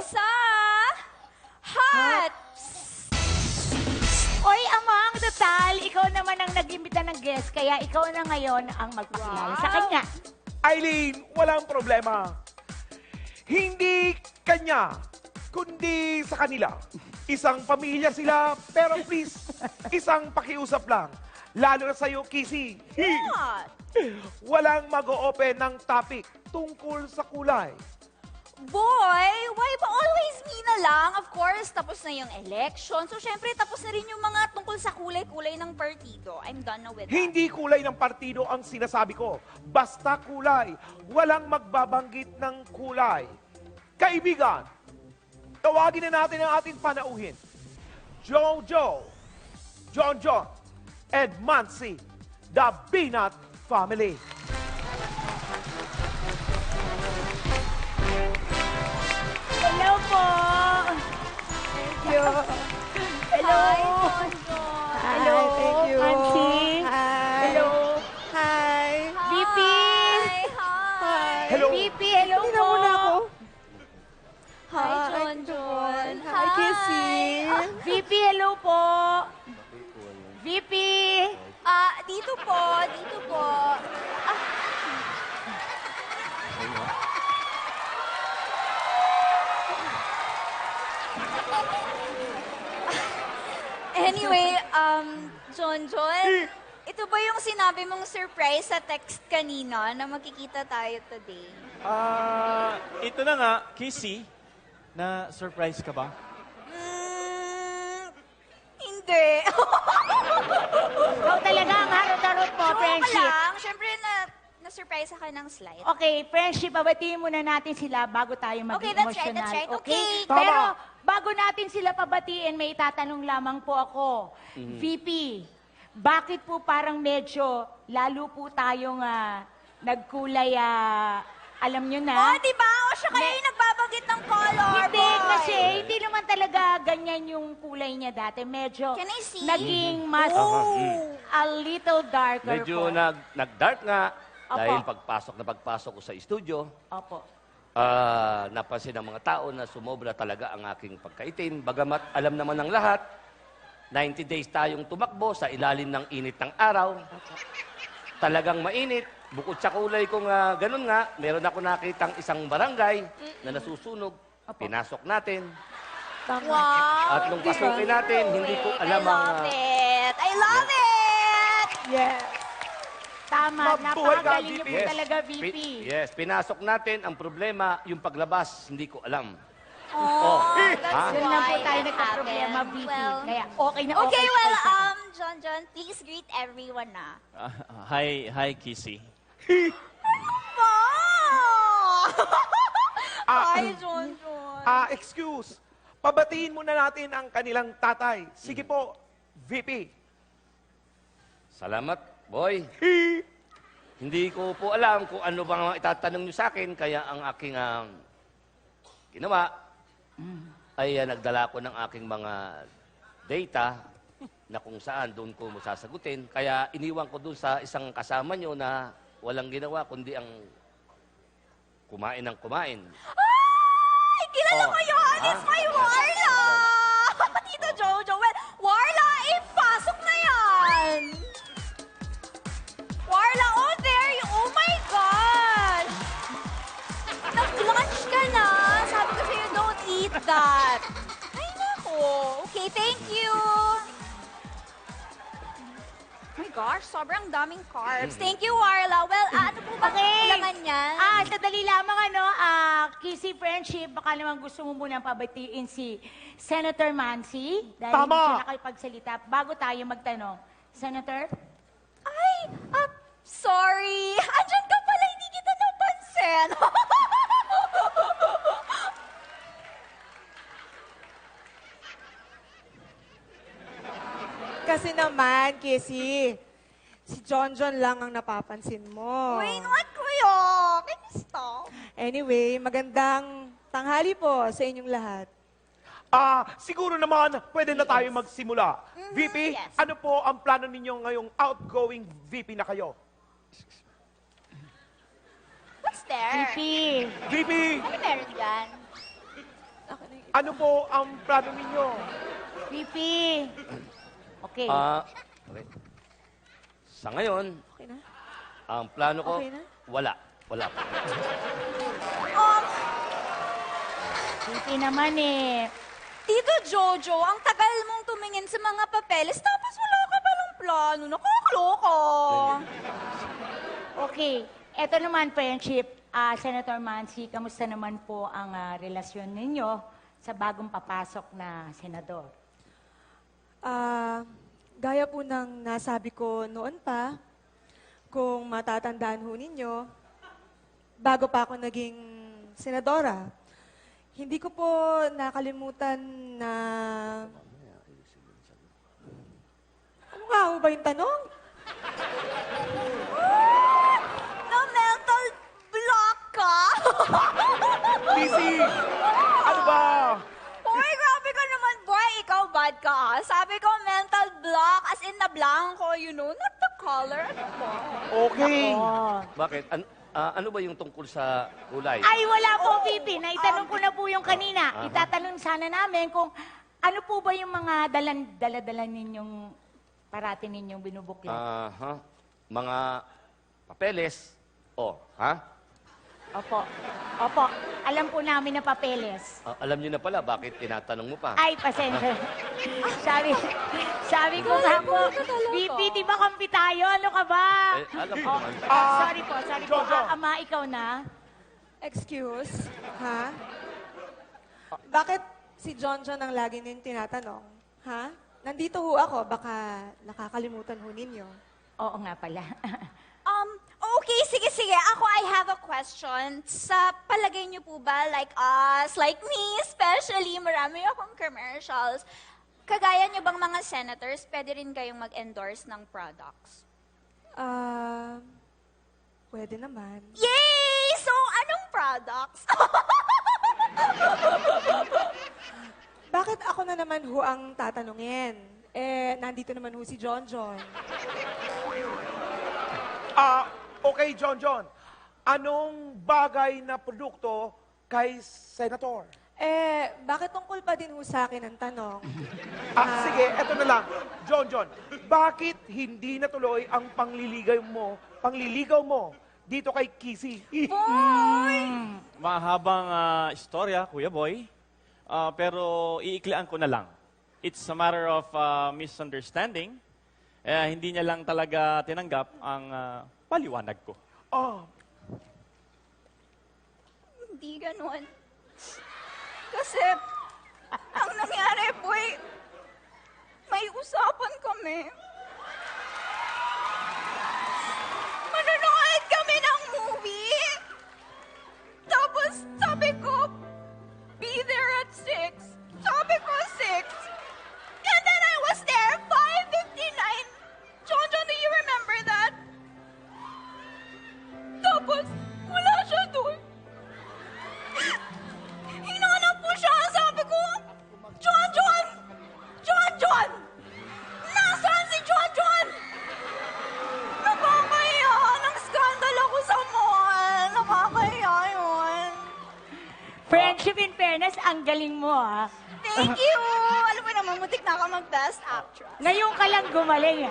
sa Hot! Oy, Amang, total, ikaw naman ang nag-imbita ng guest, kaya ikaw na ngayon ang magpakilala sa kanya. Eileen, walang problema. Hindi kanya, kundi sa kanila. Isang pamilya sila, pero please, isang pakiusap lang. Lalo na sa'yo, Kissy. What? Walang mag-o-open ng topic tungkol sa kulay. Boy, why ba always me na lang? Of course, tapos na yung election. So, syempre, tapos na rin yung mga tungkol sa kulay-kulay ng partido. I'm done na with that. Hindi kulay ng partido ang sinasabi ko. Basta kulay. Walang magbabanggit ng kulay. Kaibigan, tawagin na natin ang ating panauhin. Jojo, John, and Mansi, the Binat family. Hello po! Thank you. Hello! Hi, Jojo. Hello, Hi, thank you. Nancy. Hi. Hello! Hi. VP! Hi, hi. Hello. VP, hello Hindi po! na muna ako. Hi, Hi, John. Hi, Kissy. VP, hello po! VP! Dito po, dito po. Anyway, John, ito ba yung sinabi mong surprise sa text kanina na magkikita tayo today? Ito na nga, Kissy, na surprise ka ba? Hindi. Ikaw talaga ang harot-harot po, Joke friendship. lang. Siyempre, na-surprise ako ng slide. Okay, friendship, babatiin muna natin sila bago tayo maging Okay, that's right, emotional. that's right. Okay. Tama. Pero bago natin sila pabatiin, may itatanong lamang po ako. VP, bakit po parang medyo lalo po tayong nagkulay, alam nyo na? Oh, di ba? O siya kayo yung nagbabanggit ng color, Hindi, boy. kasi hindi naman talaga ganyan yung kulay niya dati. Medyo Can I see? naging mas a little darker Medyo po. nag-dark nga Opo. dahil pagpasok ko sa studio. Opo. Napansin ng mga tao na sumobra talaga ang aking pagkaitim. Bagamat alam naman ng lahat, 90 days tayong tumakbo sa ilalim ng init ng araw. Talagang mainit. Bukod sa kulay kong ganun nga, meron ako nakitang isang barangay na nasusunog. Pinasok natin. Wow. At nung pasukin natin, hindi ko alam I love it. I love it. Yes. Tama, Mabuhay ka, napakagaling niyo VP. po talaga, VP. Yes, pinasok natin. Ang problema, yung paglabas, hindi ko alam. Oh, that's Ha? Doon lang po why tayo it nagka-problema, happened. VP. Well, Kaya okay na okay. okay, well, po sa akin. John, please greet everyone na. Hi, Kissy. Hi, John. Excuse. Pabatiin muna natin ang kanilang tatay. Sige po, VP. Salamat, boy. Hindi ko po alam kung ano bang itatanong niyo sa akin, kaya ang aking ginawa ay nagdala ko ng aking mga data na kung saan doon ko sasagutin. Kaya iniwan ko doon sa isang kasama niyo na walang ginawa kundi ang kumain ng kumain. Ay, kilala ko yun! Ha? It's my Warla! Tito Jojo, well, Warla, ipasok na yan! Warla, oh, there you, oh my gosh! Nag-lunch ka na! Sabi ko sa'yo, don't eat that! Ay, nako! Okay, thank you! Oh my gosh, sobrang daming carbs. Thank you, Warla. Well, ano po ba kailangan niyan? Sadali lamang Kissy friendship, baka naman gusto mo munang pabatiin si Senator Mansi. Dahil Tama. hindi siya nakipagsalita. Bago tayo magtanong. Senator? Ay, sorry. Andyan ka pala, hindi kita napansin. Kasi naman, Kissy, si John lang ang napapansin mo. Uy, not kuya. Can you stop? Anyway, magandang tanghali po sa inyong lahat. Siguro naman, pwede na tayo magsimula. VP, yes. ano po ang plano ninyo ngayong outgoing VP na kayo? What's there? VP. VP, Ano meron dyan? Ano po ang plano ninyo? VP. Okay. Okay. Sa ngayon, Okay na? ang plano ko, Okay na? wala. Wala pa. VP naman eh. Tito Jojo, ang tagal mong tumingin sa mga papeles, tapos wala ka palang plano. Nakakaloka. Okay. Ito naman, friendship. Senator Mansi, kamusta naman po ang relasyon ninyo sa bagong papasok na senador? Gaya po ng nasabi ko noon pa, kung matatandaan ho ninyo, bago pa ako naging senadora, hindi ko po nakalimutan na... Ano nga ho ba yung tanong? Na mental block ka? Busy! Ano ba? Uy, grabe ka naman, boy. Ikaw bad ka, ah. Sabi ko mental block, as in na blanco, you know, not the color. Ano ba? Okay. Oh. Bakit? Ano ba yung tungkol sa kulay? Ay, wala po, VP. Naitanong ko na po yung kanina. Itatanong sana namin kung ano po ba yung mga dala-dala ninyong parati ninyong binubuklat. Aha. Mga papeles. Ha? Opo. Opo. Alam po namin na papeles. Alam niyo na pala, bakit tinatanong mo pa? Ay, pasensya. sabi ko nga po, VP, di ba kampi tayo? Ano ka ba? Alam ko naman. Sorry po. Jojo. Ama, ikaw na. Excuse? Ha? Bakit si John ang lagi niyong tinatanong? Ha? Nandito ho ako, baka nakakalimutan ho ninyo. Oo nga pala. Okay, sige. Ako, I have a question. Sa palagay niyo po ba, like us, like me, especially, marami akong commercials. Kagaya niyo bang mga senators, pwede rin kayong mag-endorse ng products? Pwede naman. Yay! So, anong products? Bakit ako na naman ho ang tatanungin? Nandito naman ho si John. Okay, John. Anong bagay na produkto kay Senator? Bakit tungkol pa din ho sa akin ang tanong? Sige, eto na lang. John, bakit hindi natuloy ang pangliligaw mo dito kay Kissy? Mahabang istorya, Kuya Boy. Pero iiklian ko na lang. It's a matter of misunderstanding. Hindi niya lang talaga tinanggap ang paliwanag ko. Hindi ganun. Kasi, ang nangyari po may usapan kami. Manonood kami ng movie. Tapos, sabi ko, be there at 6. Sabi ko, 6. And then I was there, 5:59. John, do you remember that? Tapos, wala siya doon. Hinanap po siya. Sabi ko, John! Nasaan si John? Nakakahiya. Nang-scandal ako sa mall. Nakakahiya yun. Friendship in fairness, ang galing mo Thank you. Alam mo naman, mutik na ako mag-best actress. Ngayon ka lang gumaling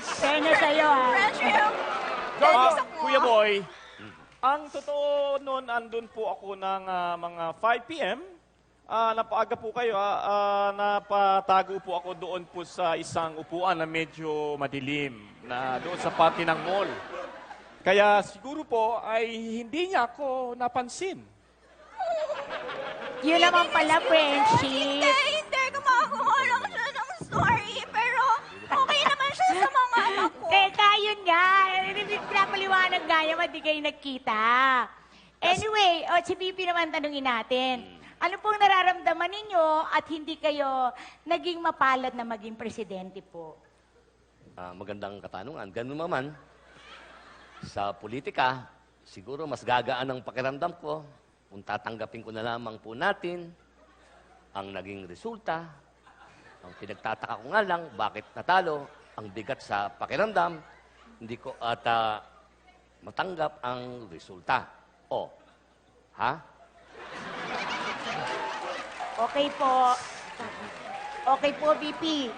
Fairness sa'yo Friendship. John, Kuya Boy, ang totoo noon, andun po ako ng mga 5 p.m. Napaaga po kayo. Napatago po ako doon po sa isang upuan na medyo madilim, na doon sa party ng mall. Kaya siguro po ay hindi niya ako napansin. Yun naman pala, friendship. Hindi. Gumagawa lang siya ng story. Pero okay naman siya sa mga anak ko. Teka, yun nga. Pinapaliwanag nga niya, di kayo nagkita. Anyway, si VP naman tanungin natin. Ano pong nararamdaman ninyo at hindi kayo naging mapalad na maging presidente po? Magandang katanungan. Ganun naman, sa politika, siguro mas gagaan ang pakiramdam ko kung tatanggapin ko na lamang po natin ang naging resulta. Ang pinagtataka ko nga lang, bakit natalo, ang bigat sa pakiramdam, hindi ko matanggap ang resulta. Ha? Okay po. Okay po, VP.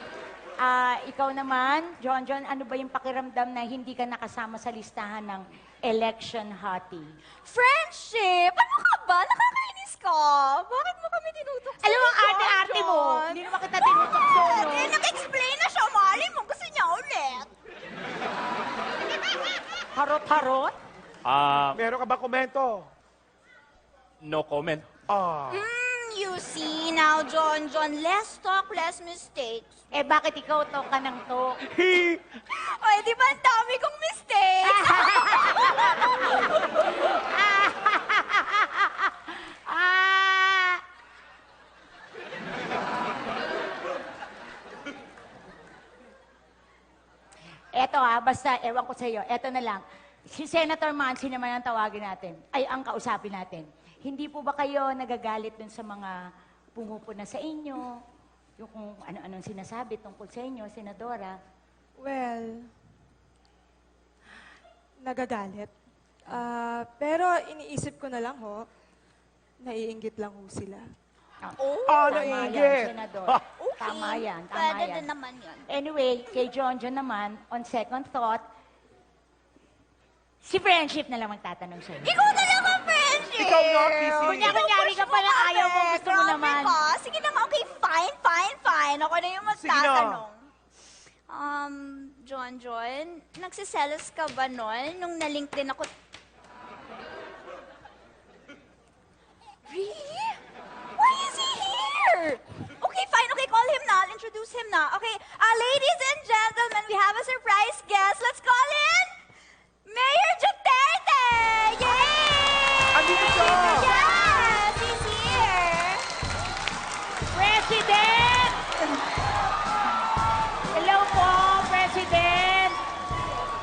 Ikaw naman, John, ano ba yung pakiramdam na hindi ka nakasama sa listahan ng election hottie? Friendship! Ano ka ba? Nakakainis ka. Bakit mo kami tinutukso? Alam mo, ang arte-arte mo. Hindi naman kita tinutokso, no? Eh, nag-explain na siya. Mali mo. Gusto niya ulit. Harot-harot? Meron ka ba komento? No comment. You see now, John, less talk, less mistakes. Eh, bakit ikaw to ka ng to? Ay, di ba ang dami kong mistakes? Ah! Eto basta ewan ko sa iyo. Eto na lang. Si Senator Mansi naman ang tawagin natin. Ay, ang kausapin natin. Hindi po ba kayo nagagalit dun sa mga pumupuna sa inyo? Yung kung ano-anong sinasabi tungkol sa inyo, Senadora? Well, nagagalit. Pero iniisip ko na lang ho, naiinggit lang ho sila. Tama naiinggit. yan, Senador. Okay. Tama yan, tama Pwede yan. din naman yun. Anyway, kay John naman, on second thought, si Friendship na lang magtatanong sa'yo. Ikaw na lang ang friendship. Ikaw nga, Kissy. Kunyari ka pala, ayaw mo, gusto mo Grabe naman. ka. Sige na nga, okay, fine. Ako na yung Sige na. magtatanong. John, nagsiselos ka ba nun nung nalink din ako? Really? Why is he here? Okay, fine. Okay, call him na. I'll introduce him na. Okay, ladies and gentlemen, we have a surprise guest. Let's call in Mayor Duterte! Yay! Andito siya! Yes, he's here. President! Hello po, President!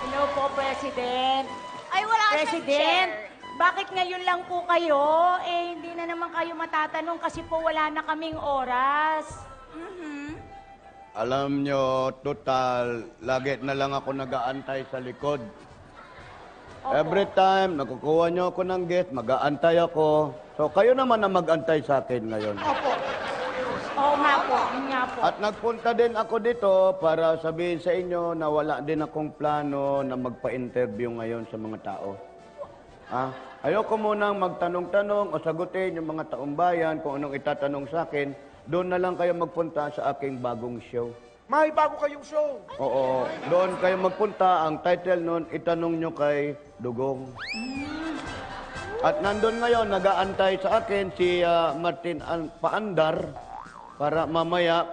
Hello po, President. Ay, wala siyang President, chair. bakit ngayon lang po kayo? Eh, hindi na naman kayo matatanong kasi po wala na kaming oras. Alam nyo, total, lagi na lang ako nag-aantay sa likod. Every time, nakukuha nyo ako ng guest, mag-aantay ako. So, kayo naman na mag-antay sa akin ngayon. Opo. Oo nga po, yun nga po. At nagpunta din ako dito para sabihin sa inyo na wala din akong plano na magpa-interview ngayon sa mga tao. Ayoko munang magtanong-tanong o sagutin yung mga taong bayan kung anong itatanong sa akin. Doon na lang kayo magpunta sa aking bagong show. May bago kayong show. Oo, doon kayo magpunta. Ang title noon, itanong nyo kay Dugong. At nandun ngayon, nag-aantay sa akin si Martin Paandar para mamaya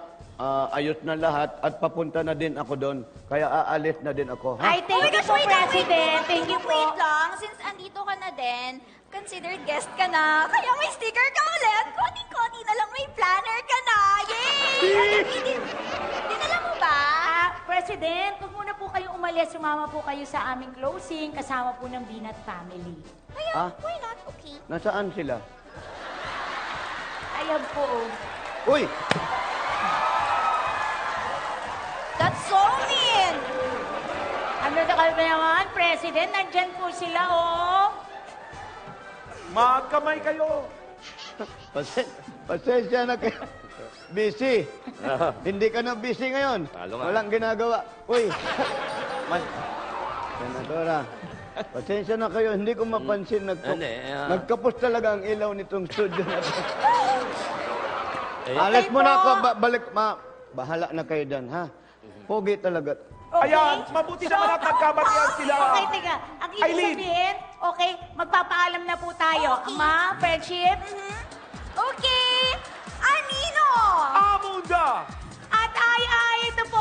ayos na lahat at papunta na din ako doon. Kaya aalis na din ako. Ay, thank you po, President. Thank you po. Wait lang, since andito ka na din, considered guest ka na, kaya may sticker ka ulit. Konti-konti na lang may planner ka na. Yay! Dinala mo ba? President, huwag muna po kayong umalis. Sumama po kayo sa aming closing kasama po ng Binat family. Ayan, why not? Okay. Nasaan sila? Ayan po. Uy! That's so mean! Ano na kayo ba naman, President? Nandyan po sila, oh. Magkamay kayo. Pasensya na kayo. Busy. Hindi ka na busy ngayon. Talo nga. Walang ginagawa. Uy! Senadora, pasensya na kayo. Hindi ko mapansin. Hindi, Nagkapos talaga ang ilaw nitong studio na to. Eh, Alis mo na ako. Balik. Bahala na kayo dyan, ha? Pogi talaga. Okay. Ayan, mabuti naman at nagkabatian sila. Okay, teka. Ang ibig Eileen. sabihin, okay, magpapaalam na po tayo. Ma, friendship, Okay! Anino! Amunda! at ito po